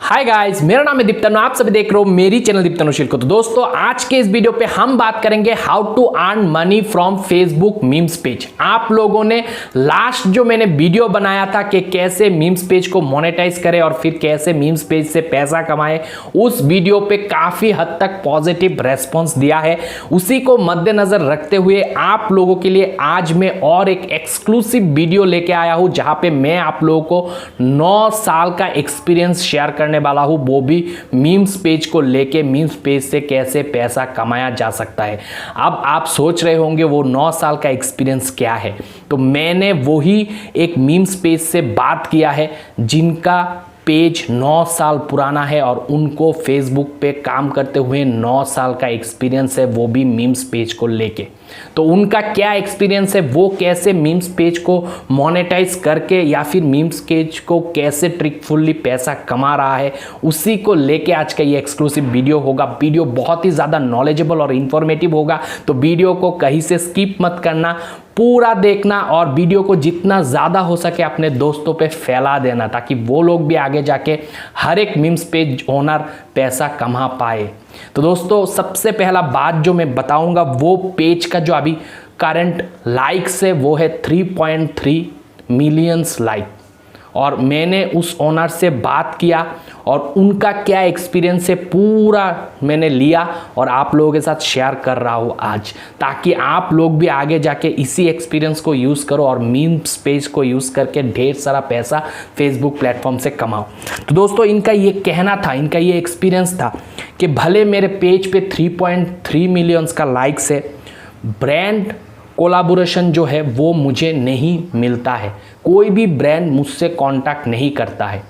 Hi guys, मेरा नाम है दीप्तनु। आप सभी देख रहे हो मेरी चैनल दीप्तनु को। तो दोस्तों, आज के इस वीडियो पे हम बात करेंगे how to earn money from Facebook memes page. आप लोगों ने लास्ट जो मैंने वीडियो बनाया था कि कैसे मीम्स पेज को मोनेटाइज करें और फिर कैसे मीम्स पेज से पैसा कमाएं, उस वीडियो पे काफी हद तक पॉजिटिव रेस्पॉन्स दिया है। उसी को मद्देनजर रखते हुए आप लोगों के लिए आज मैं और एक एक्सक्लूसिव वीडियो लेके आया हूं, जहां पे मैं आप लोगों को 9 साल का एक्सपीरियंस शेयर करने वाला हूं, वो भी मीम्स पेज को लेके, मीम्स पेज से कैसे पैसा कमाया जा सकता है। अब आप सोच रहे होंगे वो 9 साल का एक्सपीरियंस क्या है, तो मैंने वही एक मीम्स पेज से बात किया है जिनका पेज 9 साल पुराना है और उनको फेसबुक पे काम करते हुए 9 साल का एक्सपीरियंस है, वो भी मीम्स पेज को लेके। तो उनका क्या एक्सपीरियंस है, वो कैसे मीम्स पेज को मोनेटाइज करके या फिर मीम्स पेज को कैसे ट्रिकफुली पैसा कमा रहा है, उसी को लेके आज का ये एक्सक्लूसिव वीडियो होगा। वीडियो बहुत ही ज़्यादा नॉलेजेबल और इन्फॉर्मेटिव होगा, तो वीडियो को कहीं से स्किप मत करना, पूरा देखना और वीडियो को जितना ज़्यादा हो सके अपने दोस्तों पे फैला देना, ताकि वो लोग भी आगे जाके हर एक मीम्स पेज ओनर पैसा कमा पाए। तो दोस्तों, सबसे पहला बात जो मैं बताऊंगा, वो पेज का जो अभी करंट लाइक्स है वो है 3.3 मिलियंस लाइक। और मैंने उस ओनर से बात किया और उनका क्या एक्सपीरियंस है पूरा मैंने लिया और आप लोगों के साथ शेयर कर रहा हूँ आज, ताकि आप लोग भी आगे जाके इसी एक्सपीरियंस को यूज़ करो और मीम्स पेज को यूज़ करके ढेर सारा पैसा फेसबुक प्लेटफॉर्म से कमाओ। तो दोस्तों, इनका ये कहना था, इनका ये एक्सपीरियंस था कि भले मेरे पेज पे 3.3 मिलियंस का लाइक्स है, ब्रांड कोलाबोरेशन जो है वो मुझे नहीं मिलता है, कोई भी ब्रांड मुझसे कांटेक्ट नहीं करता है,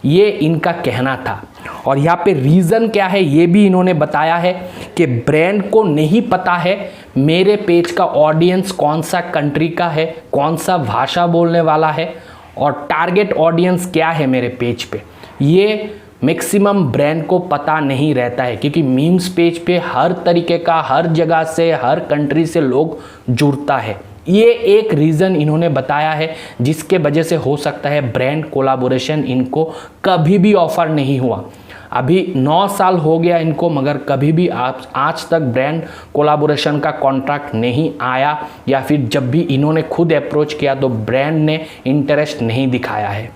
ये इनका कहना था। और यहाँ पे रीज़न क्या है ये भी इन्होंने बताया है कि ब्रांड को नहीं पता है मेरे पेज का ऑडियंस कौन सा कंट्री का है, कौन सा भाषा बोलने वाला है और टारगेट ऑडियंस क्या है मेरे पेज पे, ये मैक्सिमम ब्रांड को पता नहीं रहता है। क्योंकि मीम्स पेज पे हर तरीके का, हर जगह से, हर कंट्री से लोग जुड़ता है। ये एक रीज़न इन्होंने बताया है जिसके वजह से हो सकता है ब्रांड कोलाबोरेशन इनको कभी भी ऑफर नहीं हुआ। अभी 9 साल हो गया इनको, मगर कभी भी आज तक ब्रांड कोलाबोरेशन का कॉन्ट्रैक्ट नहीं आया, या फिर जब भी इन्होंने खुद अप्रोच किया तो ब्रांड ने इंटरेस्ट नहीं दिखाया है।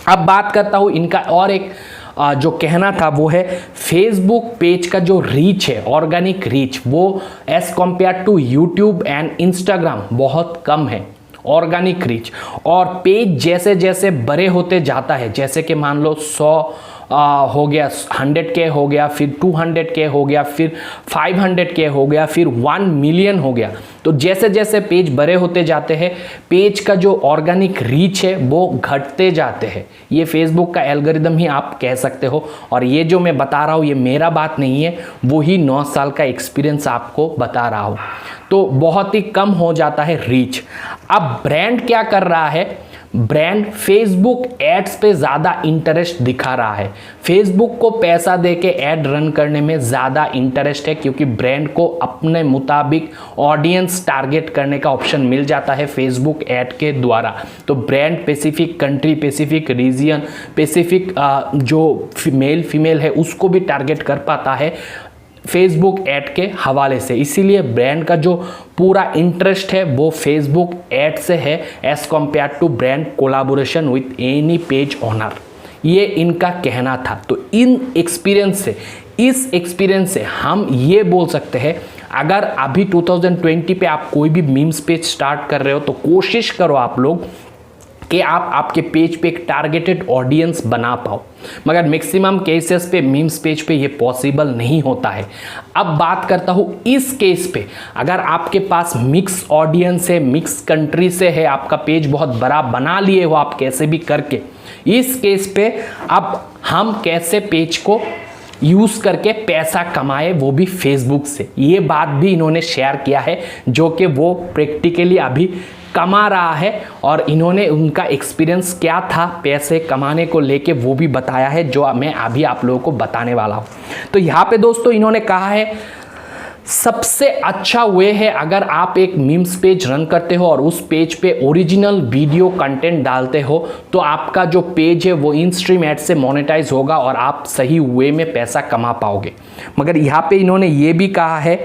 अब बात करता हूँ इनका और एक जो कहना था, वो है फेसबुक पेज का जो रीच है, ऑर्गेनिक रीच, वो as compare to YouTube and Instagram बहुत कम है ऑर्गेनिक रीच। और पेज जैसे जैसे बड़े होते जाता है, जैसे कि मान लो 100 हो गया, 100K हो गया, फिर 200K हो गया, फिर 500K हो गया, फिर 1 मिलियन हो गया, तो जैसे जैसे पेज बड़े होते जाते हैं पेज का जो ऑर्गेनिक रीच है वो घटते जाते हैं। ये फेसबुक का एल्गोरिदम ही आप कह सकते हो। और ये जो मैं बता रहा हूँ ये मेरा बात नहीं है, वही 9 साल का एक्सपीरियंस आपको बता रहा हूँ। तो बहुत ही कम हो जाता है रीच। अब ब्रांड क्या कर रहा है, ब्रांड फेसबुक एड्स पे ज़्यादा इंटरेस्ट दिखा रहा है, फेसबुक को पैसा देके ऐड रन करने में ज़्यादा इंटरेस्ट है, क्योंकि ब्रांड को अपने मुताबिक ऑडियंस टारगेट करने का ऑप्शन मिल जाता है फेसबुक ऐड के द्वारा। तो brand specific country, specific region, specific जो मेल फीमेल है उसको भी टारगेट कर पाता है फेसबुक ऐड के हवाले से। इसीलिए ब्रांड का जो पूरा इंटरेस्ट है वो फेसबुक ऐड से है as compare to brand collaboration with any page owner, ये इनका कहना था। तो इस एक्सपीरियंस से हम ये बोल सकते हैं, अगर अभी 2020 पे आप कोई भी मीम्स पेज स्टार्ट कर रहे हो तो कोशिश करो आप लोग कि आप आपके पेज पे एक टारगेटेड ऑडियंस बना पाओ, मगर मैक्सिमम केसेस पे मीम्स पेज पे ये पॉसिबल नहीं होता है। अब बात करता हूँ इस केस पे, अगर आपके पास मिक्स ऑडियंस है, मिक्स कंट्री से है, आपका पेज बहुत बड़ा बना लिए हो आप कैसे भी करके, इस केस पे अब हम कैसे पेज को यूज़ करके पैसा कमाए, वो भी फेसबुक से, ये बात भी इन्होंने शेयर किया है, जो कि वो प्रैक्टिकली अभी कमा रहा है। और इन्होंने उनका एक्सपीरियंस क्या था पैसे कमाने को लेके वो भी बताया है, जो मैं अभी आप लोगों को बताने वाला हूँ। तो यहाँ पे दोस्तों इन्होंने कहा है सबसे अच्छा वे है अगर आप एक मीम्स पेज रन करते हो और उस पेज पे ओरिजिनल वीडियो कंटेंट डालते हो तो आपका जो पेज है वो इन स्ट्रीम एड से मोनेटाइज होगा और आप सही वे में पैसा कमा पाओगे। मगर यहाँ पे इन्होंने ये भी कहा है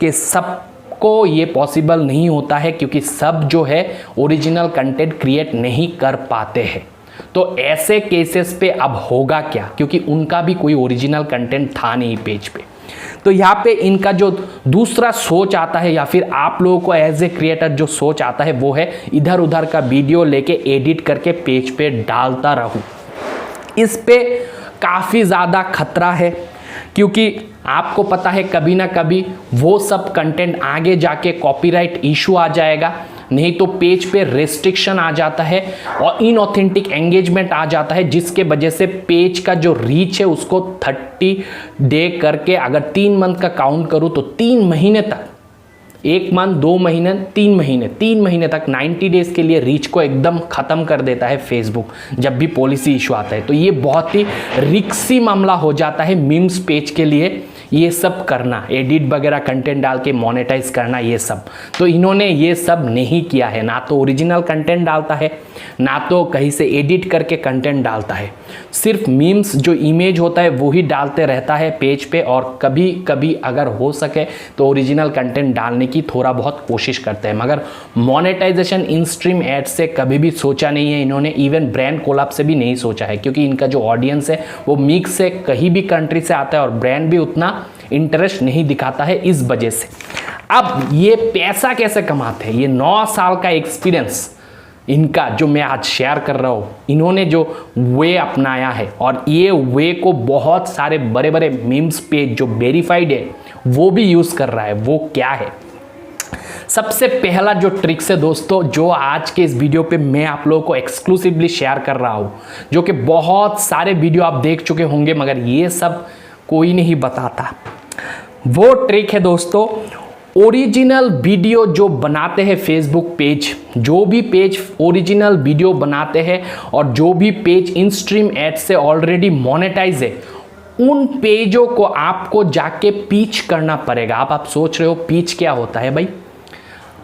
कि सबको ये पॉसिबल नहीं होता है क्योंकि सब जो है ओरिजिनल कंटेंट क्रिएट नहीं कर पाते हैं। तो ऐसे केसेस पे अब होगा क्या, क्योंकि उनका भी कोई ओरिजिनल कंटेंट था नहीं पेज पे। तो यहाँ पे इनका जो दूसरा सोच आता है या फिर आप लोगों को एज ए क्रिएटर जो सोच आता है वो है इधर उधर का वीडियो लेके एडिट करके पेज पे डालता रहूं। इस पे काफ़ी ज़्यादा खतरा है क्योंकि आपको पता है कभी ना कभी वो सब कंटेंट आगे जाके कॉपीराइट इशू आ जाएगा, नहीं तो पेज पे रेस्ट्रिक्शन आ जाता है और इनऑथेंटिक एंगेजमेंट आ जाता है, जिसके वजह से पेज का जो रीच है उसको 30 डे करके अगर 3 मंथ का काउंट करूँ तो 3 महीने तक, 1 मंथ 2 महीने 3 महीने तक 90 डेज के लिए रीच को एकदम ख़त्म कर देता है फेसबुक जब भी पॉलिसी इशू आता है। तो ये बहुत ही रिक्सी मामला हो जाता है मीम्स पेज के लिए ये सब करना, एडिट वगैरह कंटेंट डाल के मोनेटाइज करना ये सब। तो इन्होंने ये सब नहीं किया है, ना तो ओरिजिनल कंटेंट डालता है ना तो कहीं से एडिट करके कंटेंट डालता है, सिर्फ मीम्स जो इमेज होता है वो ही डालते रहता है पेज पे और कभी कभी अगर हो सके तो ओरिजिनल कंटेंट डालने की थोड़ा बहुत कोशिश करते हैं। मगर मोनेटाइजेशन इन स्ट्रीम एड से कभी भी सोचा नहीं है इन्होंने, इवन ब्रांड कोलैब से भी नहीं सोचा है क्योंकि इनका जो ऑडियंस है वो मिक्स से कहीं भी कंट्री से आता है और ब्रांड भी उतना इंटरेस्ट नहीं दिखाता है इस वजह से। अब ये पैसा कैसे कमाते हैं, ये 9 साल का एक्सपीरियंस इनका जो मैं आज शेयर कर रहा हूँ, इन्होंने जो वे अपनाया है और ये वे को बहुत सारे बड़े बड़े मीम्स पेज जो वेरीफाइड है वो भी यूज़ कर रहा है। वो क्या है, सबसे पहला जो ट्रिक्स है दोस्तों जो आज के इस वीडियो पे मैं आप लोगों को एक्सक्लूसिवली शेयर कर रहा हूँ, जो कि बहुत सारे वीडियो आप देख चुके होंगे मगर ये सब कोई नहीं बताता, वो ट्रिक है दोस्तों। ओरिजिनल वीडियो जो बनाते हैं फेसबुक पेज, जो भी पेज ओरिजिनल वीडियो बनाते हैं और जो भी पेज इन स्ट्रीम एड से ऑलरेडी मोनेटाइज है, उन पेजों को आपको जाके पीच करना पड़ेगा। आप सोच रहे हो पीच क्या होता है भाई,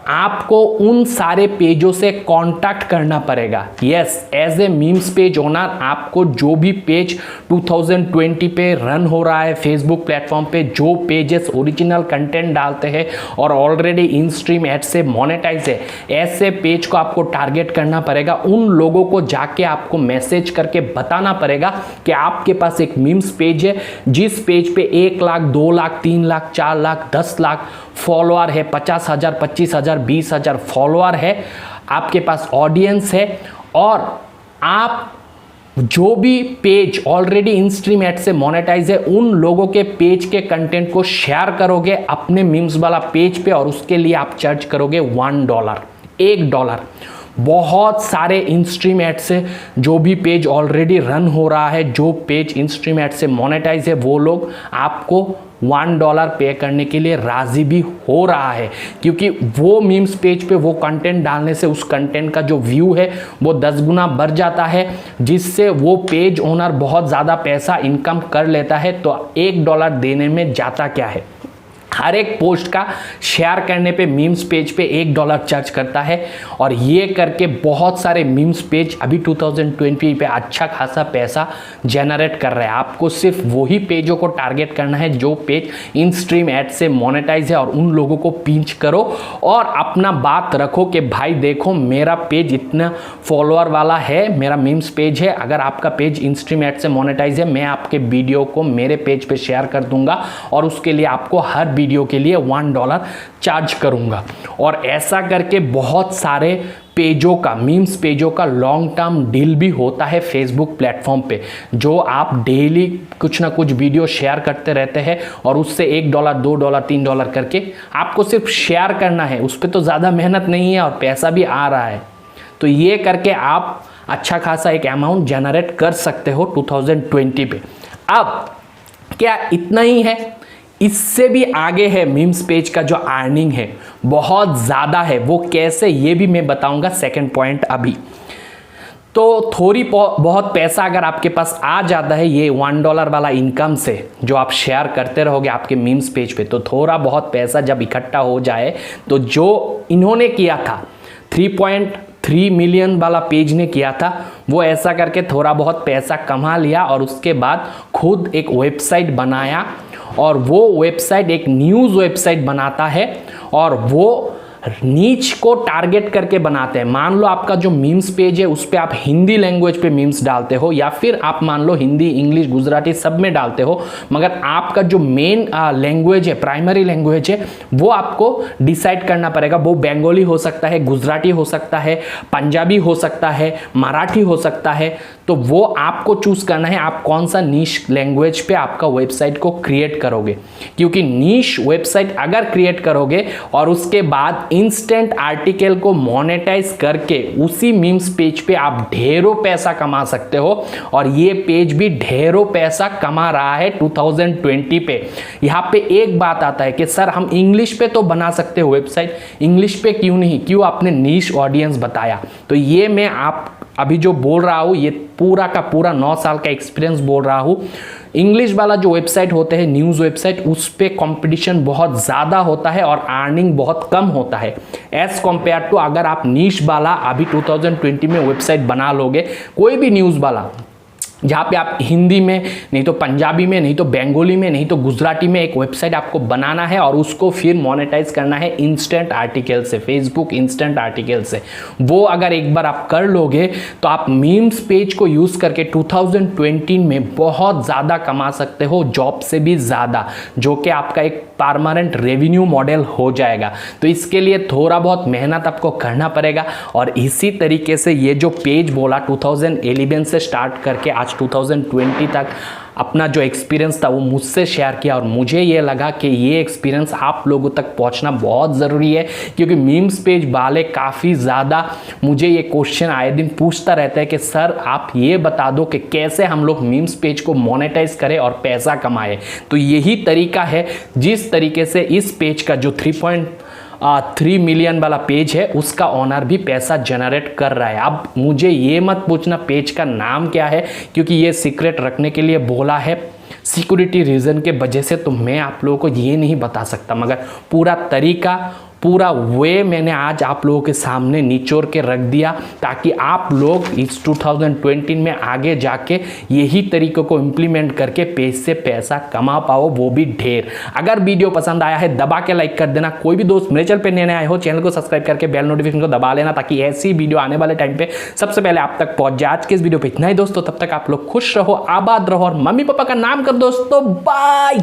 आपको उन सारे पेजों से कांटेक्ट करना पड़ेगा। Yes, as a memes page owner आपको जो भी पेज 2020 पे रन हो रहा है फेसबुक प्लेटफॉर्म पे, जो पेजेस ओरिजिनल कंटेंट डालते हैं और ऑलरेडी इन स्ट्रीम एड से मोनेटाइज है, ऐसे पेज को आपको टारगेट करना पड़ेगा। उन लोगों को जाके आपको मैसेज करके बताना पड़ेगा कि आपके पास एक मीम्स पेज है जिस पेज पे 1 लाख 2 लाख 3 लाख 4 लाख 10 लाख फॉलोअर है, 50,000 25,000 20,000 फॉलोअर है, आपके पास ऑडियंस है और आप जो भी page already in stream add से मोनेटाइज है उन लोगों के पेज के कंटेंट को शेयर करोगे अपने मीम्स वाला पेज पे और उसके लिए आप चार्ज करोगे $1। बहुत सारे इन स्ट्रीम एड से जो भी पेज ऑलरेडी रन हो रहा है, जो पेज इन स्ट्रीम एड से मोनेटाइज है, वो लोग आपको $1 पे करने के लिए राजी भी हो रहा है क्योंकि वो मीम्स पेज पे वो कंटेंट डालने से उस कंटेंट का जो व्यू है वो 10 गुना बढ़ जाता है, जिससे वो पेज ओनर बहुत ज़्यादा पैसा इनकम कर लेता है। तो $1 देने में जाता क्या है, हर एक पोस्ट का शेयर करने पे मीम्स पेज पे $1 चार्ज करता है और ये करके बहुत सारे मीम्स पेज अभी 2020 पे अच्छा खासा पैसा जनरेट कर रहे हैं। आपको सिर्फ वही पेजों को टारगेट करना है जो पेज इन स्ट्रीम एड से मोनेटाइज है और उन लोगों को पिंच करो और अपना बात रखो कि भाई देखो मेरा पेज इतना फॉलोअर वाला है, मेरा मीम्स पेज है, अगर आपका पेज इन स्ट्रीम एड से मोनेटाइज है मैं आपके वीडियो को मेरे पेज पे शेयर कर दूंगा और उसके लिए आपको हर वीडियो के लिए $1 चार्ज करूंगा। और ऐसा करके बहुत सारे पेजों का, मीम्स पेजों का लॉन्ग टर्म डील भी होता है फेसबुक प्लेटफॉर्म पे, जो आप डेली कुछ ना कुछ वीडियो शेयर करते रहते हैं और उससे $1 $2 $3 करके आपको सिर्फ शेयर करना है, उस पर तो ज़्यादा मेहनत नहीं है और पैसा भी आ रहा है। तो ये करके आप अच्छा खासा एक अमाउंट जनरेट कर सकते हो 2020 पे। अब क्या इतना ही है, इससे भी आगे है मीम्स पेज का जो अर्निंग है बहुत ज़्यादा है। वो कैसे ये भी मैं बताऊंगा सेकंड पॉइंट अभी। तो थोड़ी बहुत पैसा अगर आपके पास आ जाता है ये $1 वाला इनकम से, जो आप शेयर करते रहोगे आपके मीम्स पेज पे, तो थोड़ा बहुत पैसा जब इकट्ठा हो जाए, तो जो इन्होंने किया था 3.3 मिलियन वाला पेज ने किया था, वो ऐसा करके थोड़ा बहुत पैसा कमा लिया और उसके बाद खुद एक वेबसाइट बनाया, और वो वेबसाइट एक न्यूज़ वेबसाइट बनाता है और वो नीच को टारगेट करके बनाते हैं। मान लो आपका जो मीम्स पेज है उस पे आप हिंदी लैंग्वेज पे मीम्स डालते हो, या फिर आप मान लो हिंदी, इंग्लिश, गुजराती सब में डालते हो, मगर आपका जो मेन लैंग्वेज है, प्राइमरी लैंग्वेज है, वो आपको डिसाइड करना पड़ेगा। वो बंगाली हो सकता है, गुजराती हो सकता है, पंजाबी हो सकता है, मराठी हो सकता है। तो वो आपको चूज करना है आप कौन सा नीश लैंग्वेज पे आपका वेबसाइट को क्रिएट करोगे, क्योंकि नीश वेबसाइट अगर क्रिएट करोगे और उसके बाद इंस्टेंट आर्टिकल को मोनेटाइज करके उसी मीम्स पेज पे आप ढेरों पैसा कमा सकते हो, और ये पेज भी ढेरों पैसा कमा रहा है 2020 पे। यहाँ पे एक बात आता है कि सर हम इंग्लिश पे तो बना सकते हो वेबसाइट, इंग्लिश पे क्यों नहीं, क्यों आपने नीश ऑडियंस बताया? तो ये मैं आप अभी जो बोल रहा हूँ ये पूरा का पूरा 9 साल का एक्सपीरियंस बोल रहा हूँ। इंग्लिश वाला जो वेबसाइट होते हैं, न्यूज़ वेबसाइट, उस पे कंपटीशन बहुत ज़्यादा होता है और अर्निंग बहुत कम होता है एज कम्पेयर टू अगर आप नीश वाला अभी 2020 में वेबसाइट बना लोगे, कोई भी न्यूज़ वाला, जहाँ पे आप हिंदी में, नहीं तो पंजाबी में, नहीं तो बंगाली में, नहीं तो गुजराती में एक वेबसाइट आपको बनाना है और उसको फिर मोनेटाइज करना है इंस्टेंट आर्टिकल से, फेसबुक इंस्टेंट आर्टिकल से। वो अगर एक बार आप कर लोगे तो आप मीम्स पेज को यूज़ करके 2020 में बहुत ज़्यादा कमा सकते हो, जॉब से भी ज़्यादा, जो कि आपका एक परमानेंट रेवेन्यू मॉडल हो जाएगा। तो इसके लिए थोड़ा बहुत मेहनत आपको करना पड़ेगा, और इसी तरीके से ये जो पेज बोला 2011 से स्टार्ट करके आज 2020 तक अपना जो एक्सपीरियंस था वो मुझसे शेयर किया, और मुझे ये लगा कि ये एक्सपीरियंस आप लोगों तक पहुंचना बहुत ज़रूरी है, क्योंकि मीम्स पेज वाले काफ़ी ज़्यादा मुझे ये क्वेश्चन आए दिन पूछता रहता है कि सर आप ये बता दो कि कैसे हम लोग मीम्स पेज को मोनेटाइज करें और पैसा कमाएं। तो यही तरीका है जिस तरीके से इस पेज का जो 3 मिलियन वाला पेज है उसका ओनर भी पैसा जनरेट कर रहा है। अब मुझे ये मत पूछना पेज का नाम क्या है, क्योंकि ये सीक्रेट रखने के लिए बोला है सिक्योरिटी रीज़न के वजह से, तो मैं आप लोगों को ये नहीं बता सकता, मगर पूरा तरीका, पूरा वे मैंने आज आप लोगों के सामने निचोड़ के रख दिया, ताकि आप लोग इस 2020 में आगे जाके यही तरीकों को इम्प्लीमेंट करके पेज से पैसा कमा पाओ, वो भी ढेर। अगर वीडियो पसंद आया है दबा के लाइक कर देना। कोई भी दोस्त मेरे चैनल पे नए आए हो, चैनल को सब्सक्राइब करके बेल नोटिफिकेशन को दबा लेना, ताकि ऐसी वीडियो आने वाले टाइम पे सबसे पहले आप तक पहुंच जाए। आज के इस वीडियो पे इतना ही दोस्तों, तब तक आप लोग खुश रहो, आबाद रहो और मम्मी पापा का नाम कर दोस्तों। बाय।